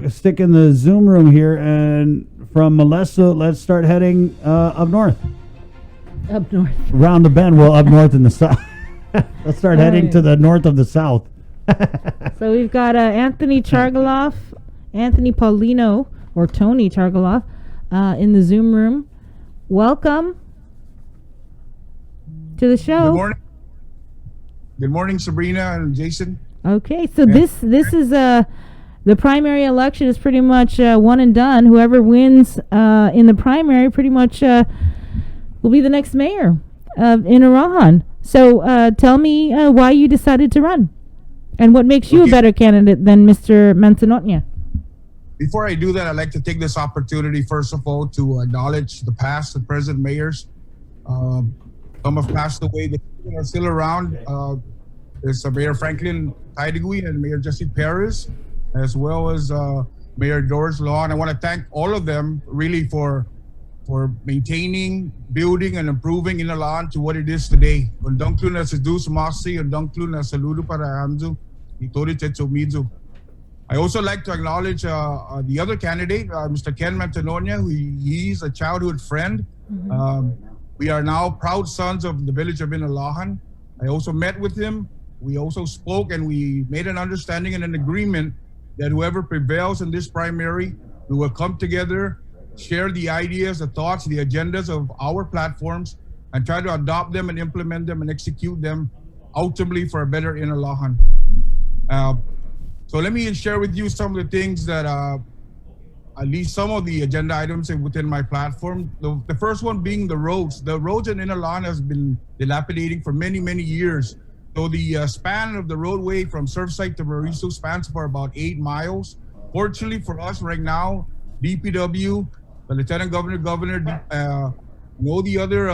stick in the Zoom room here, and from Molesto, let's start heading up north. Up north. Round the bend, well, up north in the south. Let's start heading to the north of the south. So we've got Anthony Chargualaf, Anthony Paulino, or Tony Chargualaf, in the Zoom room. Welcome to the show. Good morning. Good morning, Sabrina and Jason. Okay, so this is the primary election is pretty much one and done. Whoever wins in the primary pretty much will be the next mayor in Arahan. So tell me why you decided to run and what makes you a better candidate than Mr. Manzanotnia. Before I do that, I'd like to take this opportunity, first of all, to acknowledge the past and present mayors. Some have passed away, the are still around. There's Mayor Franklin Tidegui and Mayor Jesse Perez, as well as Mayor Doris Law. And I want to thank all of them really for maintaining, building, and improving Inalan to what it is today. Undangklun na sa Dus Masi, undangklun na sa Ludo para Amzu, itori Tetsumizu. I also like to acknowledge the other candidate, Mr. Ken Mantanonia, who he's a childhood friend. Mm-hmm. We are now proud sons of the village of Inalahan. I also met with him. We also spoke and we made an understanding and an agreement that whoever prevails in this primary, we will come together, share the ideas, the thoughts, the agendas of our platforms, and try to adopt them and implement them and execute them ultimately for a better Inalahan. So let me share with you some of the things that, at least some of the agenda items within my platform. The first one being the roads. The roads in Inalan has been dilapidating for many, many years. So the span of the roadway from Surfside to Mauricio spans for about 8 miles. Fortunately for us right now, DPW, the Lieutenant Governor, all the other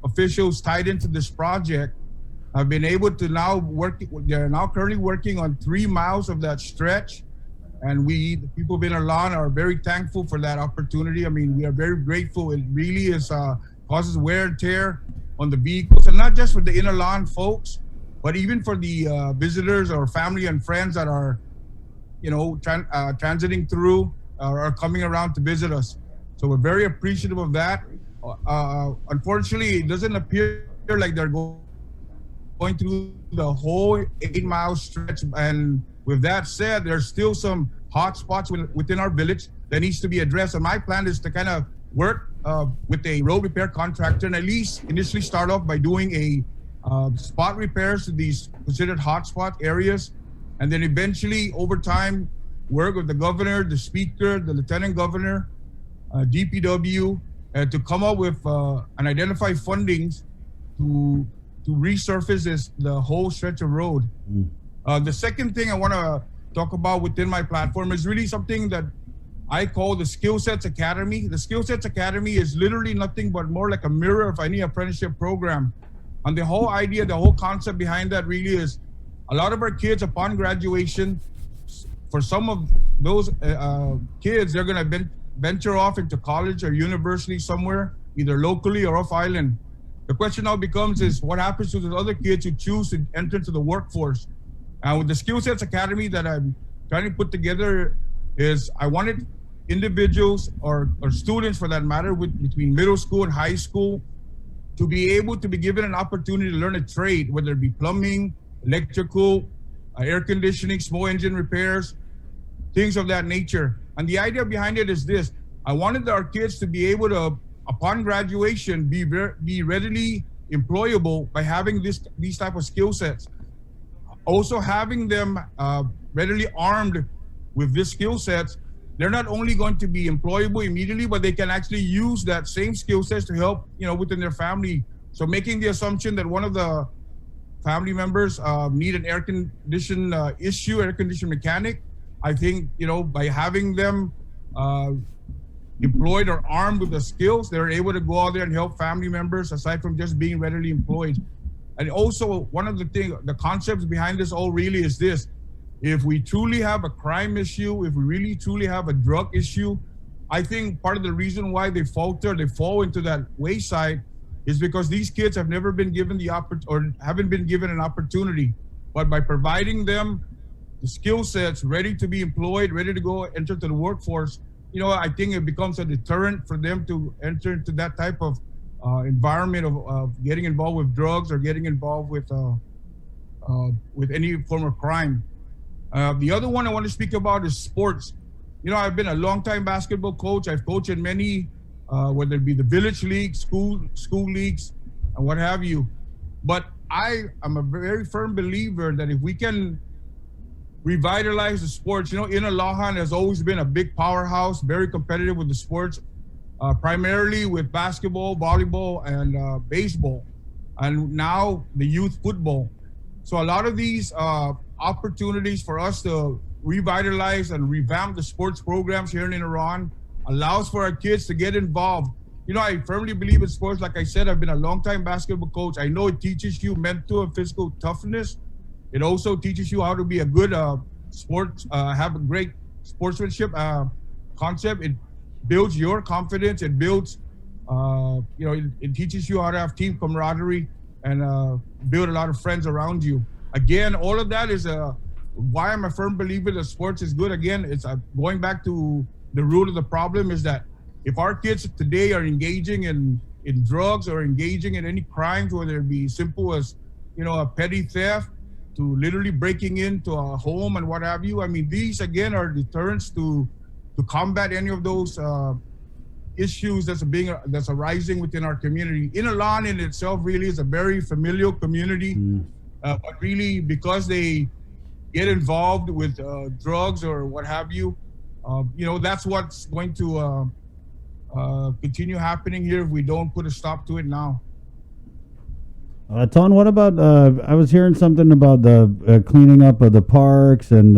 officials tied into this project have been able to now work. They're now currently working on 3 miles of that stretch. And we, the people of Inalan, are very thankful for that opportunity. I mean, we are very grateful. It really is causes wear and tear on the vehicles, and not just for the Inalan folks, but even for the visitors or family and friends that are, transiting through or are coming around to visit us. So we're very appreciative of that. Unfortunately, it doesn't appear like they're going through the whole 8-mile stretch. And with that said, there's still some hot spots within our village that needs to be addressed. And my plan is to kind of work with a road repair contractor and at least initially start off by doing a spot repairs to these considered hotspot areas. And then eventually over time, work with the governor, the speaker, the lieutenant governor, DPW, to come up with and identify fundings to resurface the whole stretch of road. The second thing I want to talk about within my platform is really something that I call the Skill Sets Academy. The Skill Sets Academy is literally nothing but more like a mirror of any apprenticeship program. And the whole idea, the whole concept behind that really is a lot of our kids upon graduation, for some of those kids, they're going to venture off into college or university somewhere, either locally or off island. The question now becomes is what happens to the other kids who choose to enter into the workforce? And with the Skill Sets Academy that I'm trying to put together is I wanted individuals or students for that matter between middle school and high school to be able to be given an opportunity to learn a trade, whether it be plumbing, electrical, air conditioning, small engine repairs, things of that nature. And the idea behind it is this: I wanted our kids to be able to, upon graduation, be readily employable by having these type of skill sets. Also having them readily armed with these skill sets, they're not only going to be employable immediately, but they can actually use that same skill sets to help, within their family. So making the assumption that one of the family members need an air condition air condition mechanic, I think, by having them employed or armed with the skills, they're able to go out there and help family members aside from just being readily employed. And also one of the concepts behind this all really is this: if we truly have a crime issue, if we really truly have a drug issue, I think part of the reason why they fall into that wayside is because these kids have never been given the haven't been given an opportunity. But by providing them the skill sets, ready to be employed, ready to go enter to the workforce, I think it becomes a deterrent for them to enter into that type of environment of getting involved with drugs or getting involved with any form of crime. The other one I want to speak about is sports. I've been a long-time basketball coach. I've coached in many, whether it be the village league, school leagues, and what have you. But I am a very firm believer that if we can revitalize the sports, Inalahan has always been a big powerhouse, very competitive with the sports, primarily with basketball, volleyball, and baseball, and now the youth football. So a lot of these opportunities for us to revitalize and revamp the sports programs here in Iran allows for our kids to get involved. I firmly believe in sports. Like I said, I've been a long-time basketball coach. I know it teaches you mental and physical toughness. It also teaches you how to be a good have a great sportsmanship concept. It builds your confidence. It builds, it teaches you how to have team camaraderie and build a lot of friends around you. Again, all of that is why I'm a firm believer that sports is good. Again, it's going back to the root of the problem is that if our kids today are engaging in drugs or engaging in any crimes, whether it be simple as, a petty theft to literally breaking into a home and what have you. I mean, these again are deterrents to combat any of those issues that's arising within our community. Ilan in itself really is a very familial community, but really because they get involved with drugs or what have you, that's what's going to continue happening here if we don't put a stop to it now. Ton, what about, I was hearing something about the cleaning up of the parks and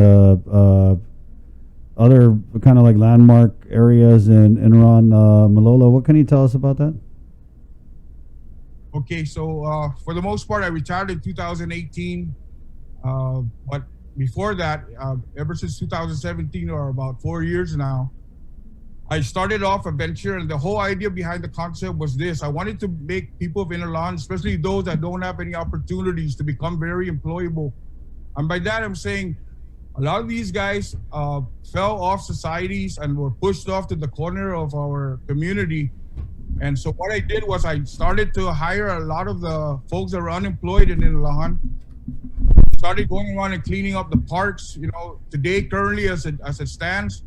other kind of like landmark areas in Iran, Malolo. What can you tell us about that? Okay, so for the most part, I retired in 2018. But before that, ever since 2017 or about 4 years now, I started off a venture, and the whole idea behind the concept was this. I wanted to make people of Ilan, especially those that don't have any opportunities, to become very employable. And by that, I'm saying a lot of these guys fell off societies and were pushed off to the corner of our community. And so what I did was I started to hire a lot of the folks that were unemployed in Ilan, started going around and cleaning up the parks. Today, currently as it stands,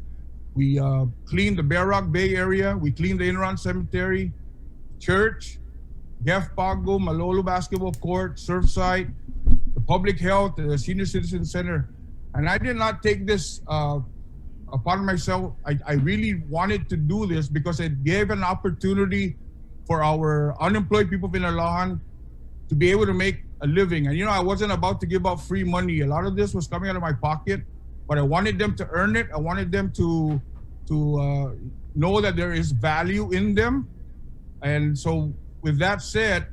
we cleaned the Bear Rock Bay area. We cleaned the Inran Cemetery, church, Gef Pago, Malolo Basketball Court, Surfside, the public health, the Senior Citizen Center. And I did not take this upon myself. I really wanted to do this because it gave an opportunity for our unemployed people in Alahan to be able to make a living. And I wasn't about to give out free money. A lot of this was coming out of my pocket. But I wanted them to earn it. I wanted them to know that there is value in them. And so with that said,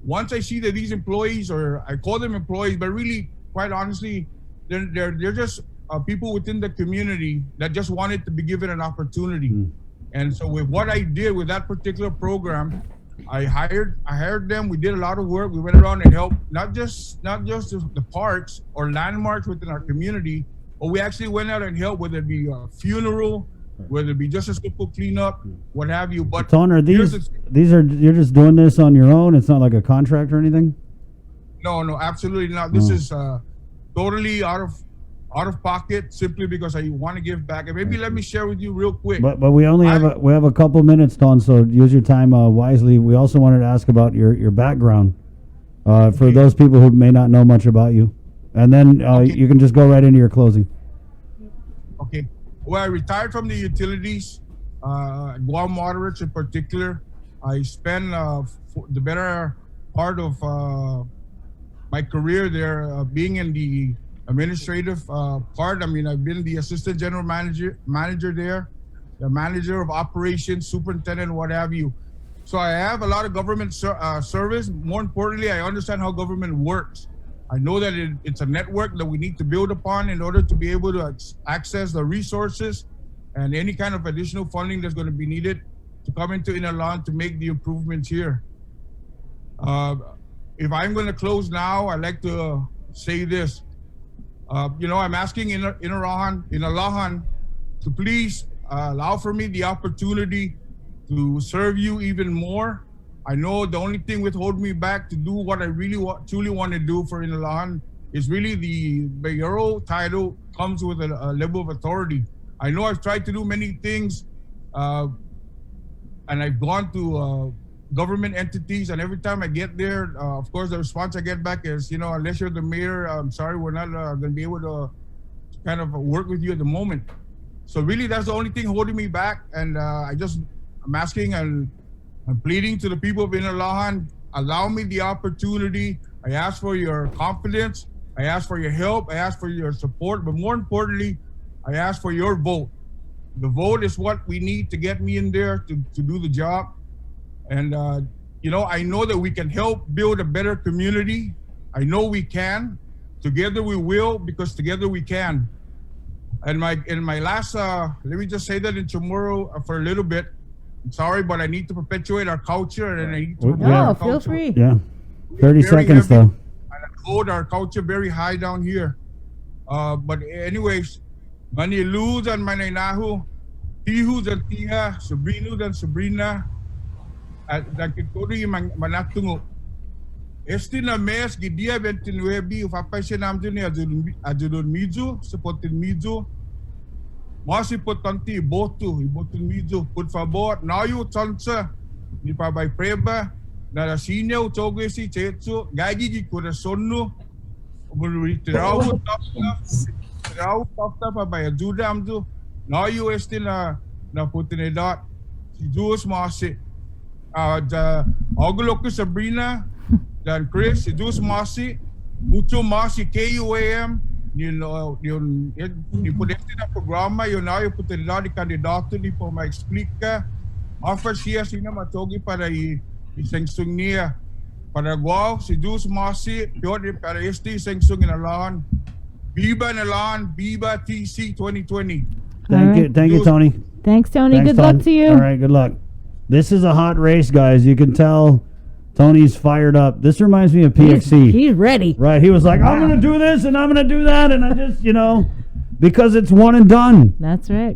once I see that these employees, or I call them employees, but really, quite honestly, they're just people within the community that just wanted to be given an opportunity. And so with what I did with that particular program, I hired them. We did a lot of work. We went around and helped not just the parks or landmarks within our community, but we actually went out and helped, whether it be a funeral, whether it be just a simple cleanup, what have you. But Ton, are you're just doing this on your own? It's not like a contract or anything? No, absolutely not. This is totally out of pocket, simply because I want to give back. And maybe let me share with you real quick. But we only have a couple minutes, Ton, so use your time wisely. We also wanted to ask about your background for those people who may not know much about you. And then you can just go right into your closing. Okay. Well, I retired from the utilities, Guam Moderates in particular. I spent the better part of my career there being in the administrative part. I mean, I've been the assistant general manager there, the manager of operations, superintendent, what have you. So I have a lot of government service. More importantly, I understand how government works. I know that it's a network that we need to build upon in order to be able to access the resources and any kind of additional funding that's going to be needed to come into Ilan to make the improvements here. If I'm going to close now, I'd like to say this. I'm asking in Alahan to please allow for me the opportunity to serve you even more. I know the only thing withholding me back to do what I really truly want to do for Inalahan is really the mayoral title comes with a level of authority. I know I've tried to do many things, and I've gone to government entities, and every time I get there, of course, the response I get back is, unless you're the mayor, I'm sorry, we're not going to be able to kind of work with you at the moment. So really, that's the only thing holding me back, and I'm asking and I'm pleading to the people of Inalahan, allow me the opportunity. I ask for your confidence. I ask for your help. I ask for your support. But more importantly, I ask for your vote. The vote is what we need to get me in there to do the job. And, I know that we can help build a better community. I know we can. Together we will, because together we can. And in my last, let me just say that in Chamorro for a little bit. I'm sorry, but I need to perpetuate our culture, and I need to No, feel free. Yeah. 30 very seconds, heavy, though. And I hold our culture very high down here. But anyways, mani luz and maninahu, tihus and tiha, sobrinus and sobrina, at nakikuri manatungo. Este na mes gidia 29 ufapaisha namdu ni adulun mizu, sepotin mizu. Mas importante iboto mizo, por favor, nayo tansa ni pabay preba na la sinya utogo si chetso gagi di corazon no retirado tapta pabay ajuda amdo nayo este na oportunidad si Diyos masi da oglo ko Sabrina dan Chris si Diyos masi mucho masi KUAM yung ipodete na programa, yun na yung oportunidad ni kandidato ni po ma-explica. Offer siya sina matogi para isengsung niya. Para guaw, si Diyos masi, piyon para este isengsung Inalahan. Viva Inalahan, Viva TC 2020. Thank you, Tony. Thanks, Tony. Thanks, Good Tony. luck to you. All right, good luck. This is a hot race, guys. You can tell Tony's fired up. This reminds me of PXC. He's ready. Right. He was like, I'm going to do this and I'm going to do that. And I just, because it's one and done. That's right.